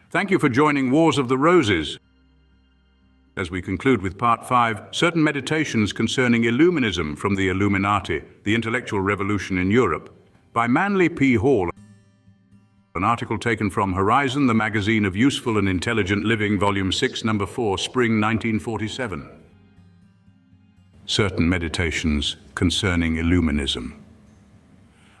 Thank you for joining Wars of the Roses. As we conclude with Part 5, certain meditations concerning Illuminism from the Illuminati, the intellectual revolution in Europe, by Manly P. Hall, an article taken from Horizon, the magazine of useful and intelligent living, Volume 6, Number 4, Spring 1947. Certain meditations concerning Illuminism.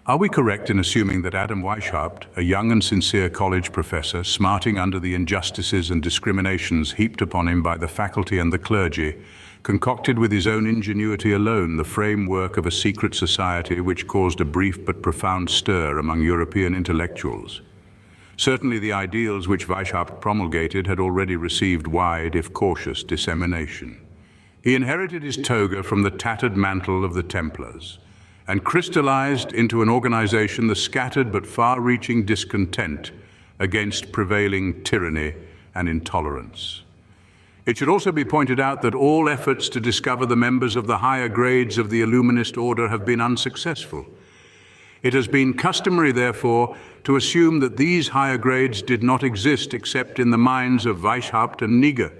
Are we correct in assuming that Adam Weishaupt, a young and sincere college professor, smarting under the injustices and discriminations heaped upon him by the faculty and the clergy, concocted with his own ingenuity alone the framework of a secret society which caused a brief but profound stir among European intellectuals? Certainly the ideals which Weishaupt promulgated had already received wide, if cautious, dissemination. He inherited his toga from the tattered mantle of the Templars, and crystallized into an organization the scattered but far-reaching discontent against prevailing tyranny and intolerance. It should also be pointed out that all efforts to discover the members of the higher grades of the Illuminist order have been unsuccessful. It has been customary, therefore, to assume that these higher grades did not exist except in the minds of Weishaupt and Nigger.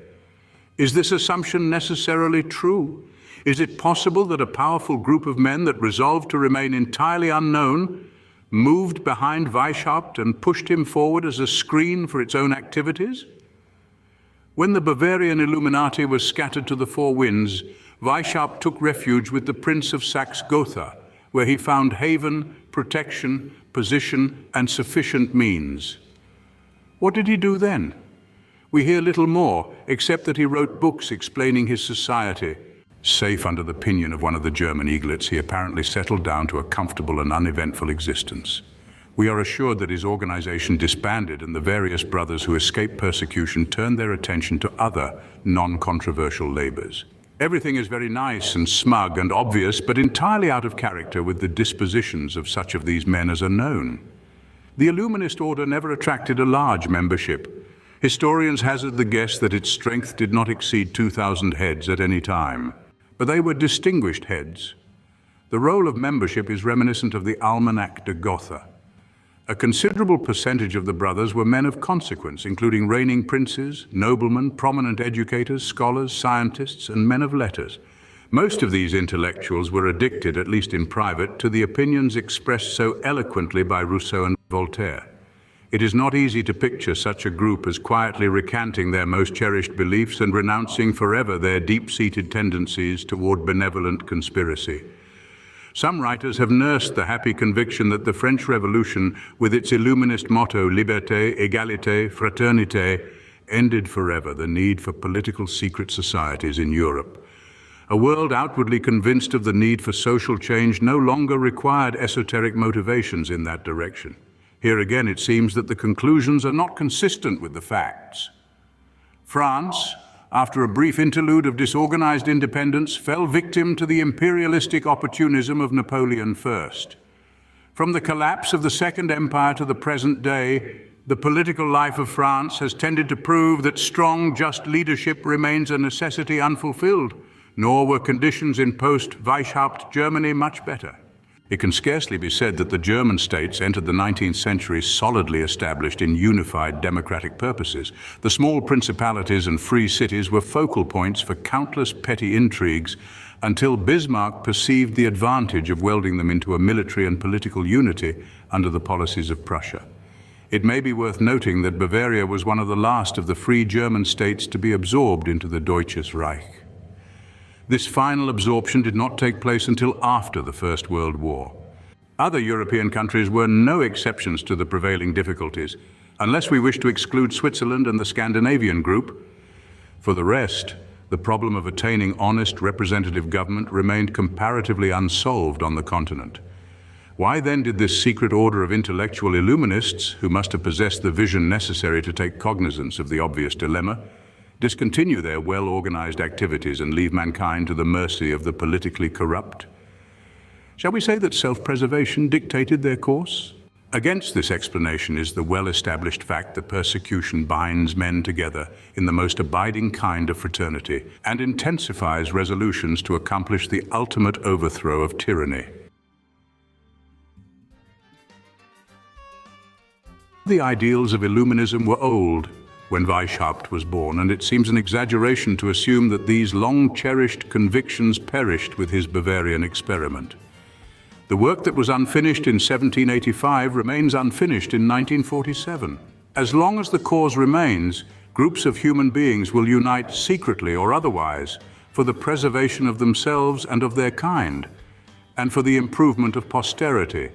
Is this assumption necessarily true? Is it possible that a powerful group of men that resolved to remain entirely unknown moved behind Weishaupt and pushed him forward as a screen for its own activities? When the Bavarian Illuminati was scattered to the four winds, Weishaupt took refuge with the Prince of Saxe-Gotha, where he found haven, protection, position, and sufficient means. What did he do then? We hear little more, except that he wrote books explaining his society. Safe under the pinion of one of the German eaglets, he apparently settled down to a comfortable and uneventful existence. We are assured that his organization disbanded and the various brothers who escaped persecution turned their attention to other, non-controversial labors. Everything is very nice and smug and obvious, but entirely out of character with the dispositions of such of these men as are known. The Illuminist order never attracted a large membership. Historians hazard the guess that its strength did not exceed 2,000 heads at any time. But they were distinguished heads. The roll of membership is reminiscent of the Almanach de Gotha. A considerable percentage of the brothers were men of consequence, including reigning princes, noblemen, prominent educators, scholars, scientists, and men of letters. Most of these intellectuals were addicted, at least in private, to the opinions expressed so eloquently by Rousseau and Voltaire. It is not easy to picture such a group as quietly recanting their most cherished beliefs and renouncing forever their deep-seated tendencies toward benevolent conspiracy. Some writers have nursed the happy conviction that the French Revolution, with its Illuminist motto Liberté, Égalité, Fraternité, ended forever the need for political secret societies in Europe. A world outwardly convinced of the need for social change no longer required esoteric motivations in that direction. Here again, it seems that the conclusions are not consistent with the facts. France, after a brief interlude of disorganized independence, fell victim to the imperialistic opportunism of Napoleon I. From the collapse of the Second Empire to the present day, the political life of France has tended to prove that strong, just leadership remains a necessity unfulfilled, nor were conditions in post-Weishaupt Germany much better. It can scarcely be said that the German states entered the 19th century solidly established in unified democratic purposes. The small principalities and free cities were focal points for countless petty intrigues until Bismarck perceived the advantage of welding them into a military and political unity under the policies of Prussia. It may be worth noting that Bavaria was one of the last of the free German states to be absorbed into the Deutsches Reich. This final absorption did not take place until after the First World War. Other European countries were no exceptions to the prevailing difficulties, unless we wish to exclude Switzerland and the Scandinavian group. For the rest, the problem of attaining honest representative government remained comparatively unsolved on the continent. Why then did this secret order of intellectual Illuminists, who must have possessed the vision necessary to take cognizance of the obvious dilemma, discontinue their well-organized activities and leave mankind to the mercy of the politically corrupt? Shall we say that self-preservation dictated their course? Against this explanation is the well-established fact that persecution binds men together in the most abiding kind of fraternity and intensifies resolutions to accomplish the ultimate overthrow of tyranny. The ideals of Illuminism were old when Weishaupt was born, and it seems an exaggeration to assume that these long-cherished convictions perished with his Bavarian experiment. The work that was unfinished in 1785 remains unfinished in 1947. As long as the cause remains, groups of human beings will unite secretly or otherwise for the preservation of themselves and of their kind, and for the improvement of posterity.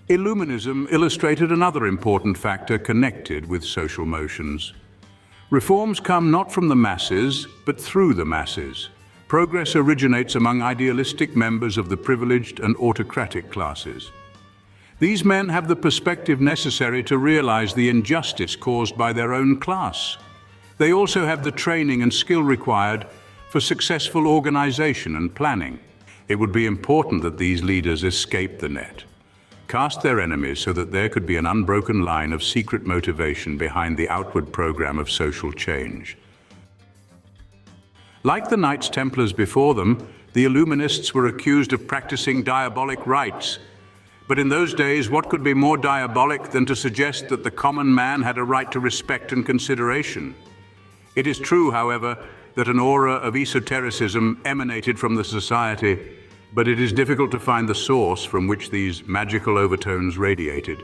Illuminism illustrated another important factor connected with social motions. Reforms come not from the masses, but through the masses. Progress originates among idealistic members of the privileged and autocratic classes. These men have the perspective necessary to realize the injustice caused by their own class. They also have the training and skill required for successful organization and planning. It would be important that these leaders escape the net, cast their enemies so that there could be an unbroken line of secret motivation behind the outward program of social change. Like the Knights Templars before them, the Illuminists were accused of practicing diabolic rites. But in those days, what could be more diabolic than to suggest that the common man had a right to respect and consideration? It is true, however, that an aura of esotericism emanated from the society, but it is difficult to find the source from which these magical overtones radiated.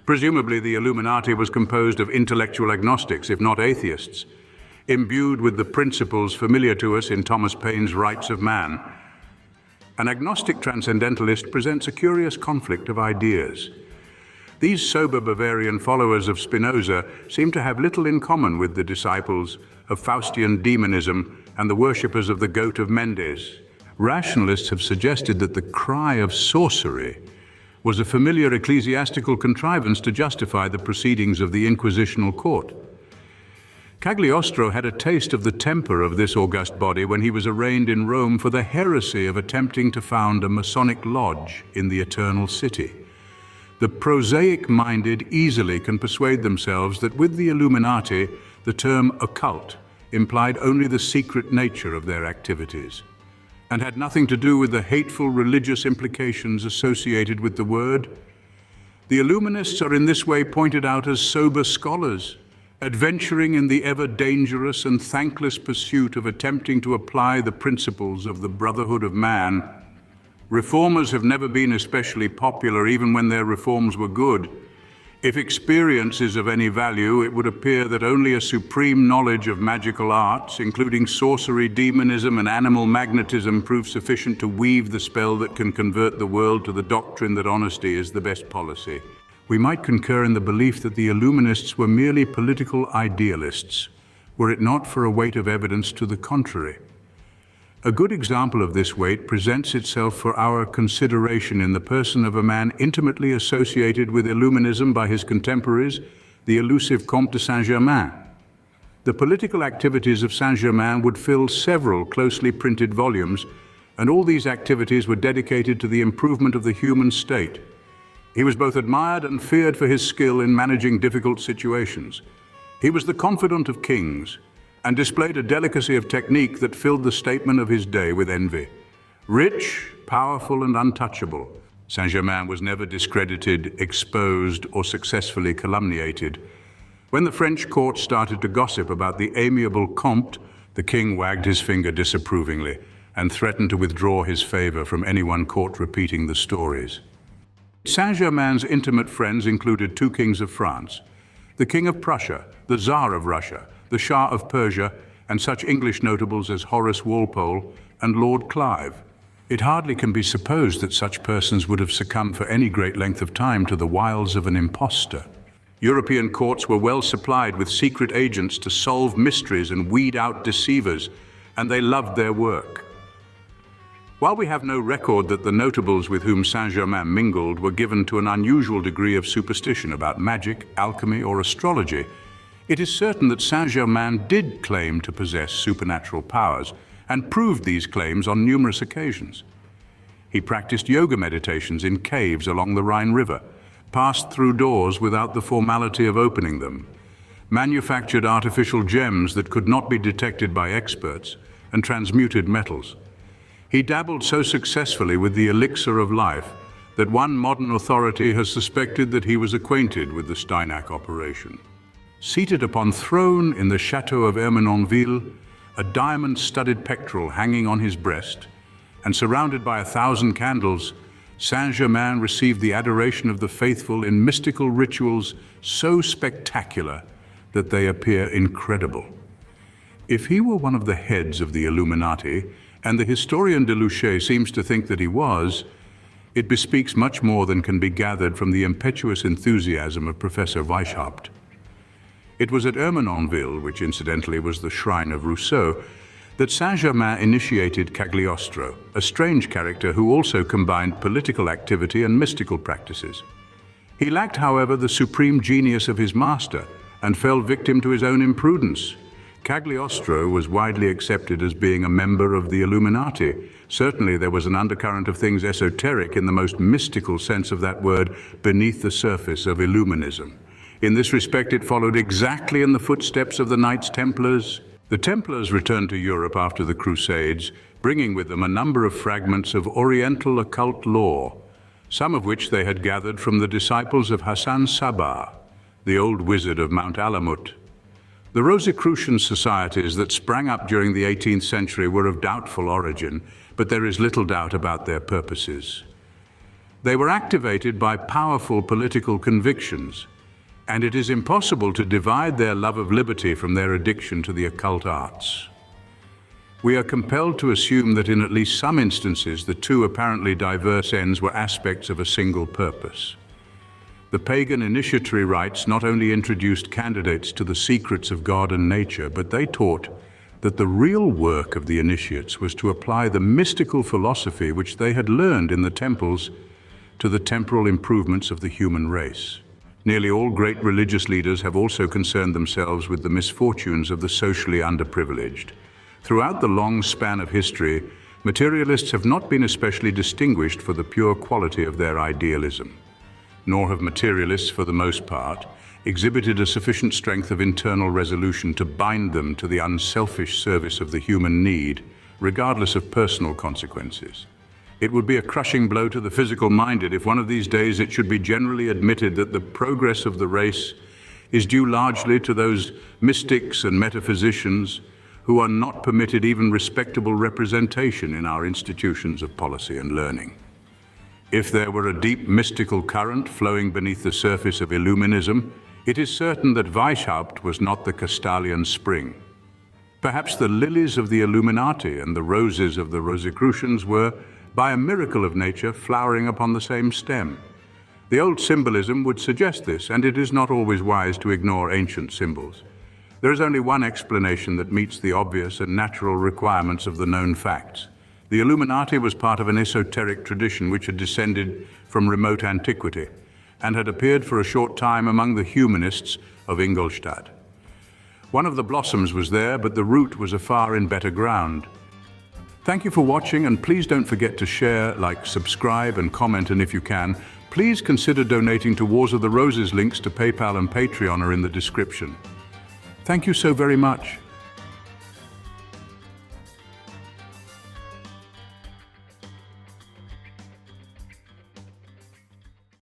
Presumably, the Illuminati was composed of intellectual agnostics, if not atheists, imbued with the principles familiar to us in Thomas Paine's Rights of Man. An agnostic transcendentalist presents a curious conflict of ideas. These sober Bavarian followers of Spinoza seem to have little in common with the disciples of Faustian demonism and the worshippers of the goat of Mendes. Rationalists have suggested that the cry of sorcery was a familiar ecclesiastical contrivance to justify the proceedings of the Inquisitional court. Cagliostro had a taste of the temper of this august body when he was arraigned in Rome for the heresy of attempting to found a Masonic lodge in the Eternal City. The prosaic-minded easily can persuade themselves that with the Illuminati, the term occult implied only the secret nature of their activities, and had nothing to do with the hateful religious implications associated with the word. The Illuminists are in this way pointed out as sober scholars, adventuring in the ever-dangerous and thankless pursuit of attempting to apply the principles of the brotherhood of man. Reformers have never been especially popular, even when their reforms were good. If experience is of any value, it would appear that only a supreme knowledge of magical arts, including sorcery, demonism, and animal magnetism, prove sufficient to weave the spell that can convert the world to the doctrine that honesty is the best policy. We might concur in the belief that the Illuminists were merely political idealists, were it not for a weight of evidence to the contrary. A good example of this weight presents itself for our consideration in the person of a man intimately associated with Illuminism by his contemporaries, the elusive Comte de Saint-Germain. The political activities of Saint-Germain would fill several closely printed volumes, and all these activities were dedicated to the improvement of the human state. He was both admired and feared for his skill in managing difficult situations. He was the confidant of kings and displayed a delicacy of technique that filled the statesmen of his day with envy. Rich, powerful, and untouchable, Saint-Germain was never discredited, exposed, or successfully calumniated. When the French court started to gossip about the amiable Comte, the king wagged his finger disapprovingly and threatened to withdraw his favor from anyone caught repeating the stories. Saint-Germain's intimate friends included two kings of France, the King of Prussia, the Tsar of Russia, the Shah of Persia, and such English notables as Horace Walpole and Lord Clive. It hardly can be supposed that such persons would have succumbed for any great length of time to the wiles of an impostor. European courts were well supplied with secret agents to solve mysteries and weed out deceivers, and they loved their work. While we have no record that the notables with whom Saint-Germain mingled were given to an unusual degree of superstition about magic, alchemy, or astrology, it is certain that Saint-Germain did claim to possess supernatural powers and proved these claims on numerous occasions. He practiced yoga meditations in caves along the Rhine River, passed through doors without the formality of opening them, manufactured artificial gems that could not be detected by experts, and transmuted metals. He dabbled so successfully with the elixir of life that one modern authority has suspected that he was acquainted with the Steinach operation. Seated upon throne in the chateau of Ermenonville, a diamond-studded pectoral hanging on his breast, and surrounded by 1,000 candles, Saint-Germain received the adoration of the faithful in mystical rituals so spectacular that they appear incredible. If he were one of the heads of the Illuminati, and the historian Delouche seems to think that he was, it bespeaks much more than can be gathered from the impetuous enthusiasm of Professor Weishaupt. It was at Ermenonville, which incidentally was the shrine of Rousseau, that Saint-Germain initiated Cagliostro, a strange character who also combined political activity and mystical practices. He lacked, however, the supreme genius of his master and fell victim to his own imprudence. Cagliostro was widely accepted as being a member of the Illuminati. Certainly there was an undercurrent of things esoteric in the most mystical sense of that word beneath the surface of Illuminism. In this respect, it followed exactly in the footsteps of the Knights Templars. The Templars returned to Europe after the Crusades, bringing with them a number of fragments of Oriental occult lore, some of which they had gathered from the disciples of Hassan Sabbah, the old wizard of Mount Alamut. The Rosicrucian societies that sprang up during the 18th century were of doubtful origin, but there is little doubt about their purposes. They were activated by powerful political convictions, and it is impossible to divide their love of liberty from their addiction to the occult arts. We are compelled to assume that in at least some instances, the two apparently diverse ends were aspects of a single purpose. The pagan initiatory rites not only introduced candidates to the secrets of God and nature, but they taught that the real work of the initiates was to apply the mystical philosophy which they had learned in the temples to the temporal improvements of the human race. Nearly all great religious leaders have also concerned themselves with the misfortunes of the socially underprivileged. Throughout the long span of history, materialists have not been especially distinguished for the pure quality of their idealism, nor have materialists, for the most part, exhibited a sufficient strength of internal resolution to bind them to the unselfish service of the human need, regardless of personal consequences. It would be a crushing blow to the physical-minded if one of these days it should be generally admitted that the progress of the race is due largely to those mystics and metaphysicians who are not permitted even respectable representation in our institutions of policy and learning. If there were a deep mystical current flowing beneath the surface of Illuminism, it is certain that Weishaupt was not the Castalian spring. Perhaps the lilies of the Illuminati and the roses of the Rosicrucians were, by a miracle of nature, flowering upon the same stem. The old symbolism would suggest this, and it is not always wise to ignore ancient symbols. There is only one explanation that meets the obvious and natural requirements of the known facts. The Illuminati was part of an esoteric tradition which had descended from remote antiquity and had appeared for a short time among the humanists of Ingolstadt. One of the blossoms was there, but the root was afar in better ground. Thank you for watching, and please don't forget to share, like, subscribe, and comment, and if you can, please consider donating to Wars of the Roses. Links to PayPal and Patreon are in the description. Thank you so very much.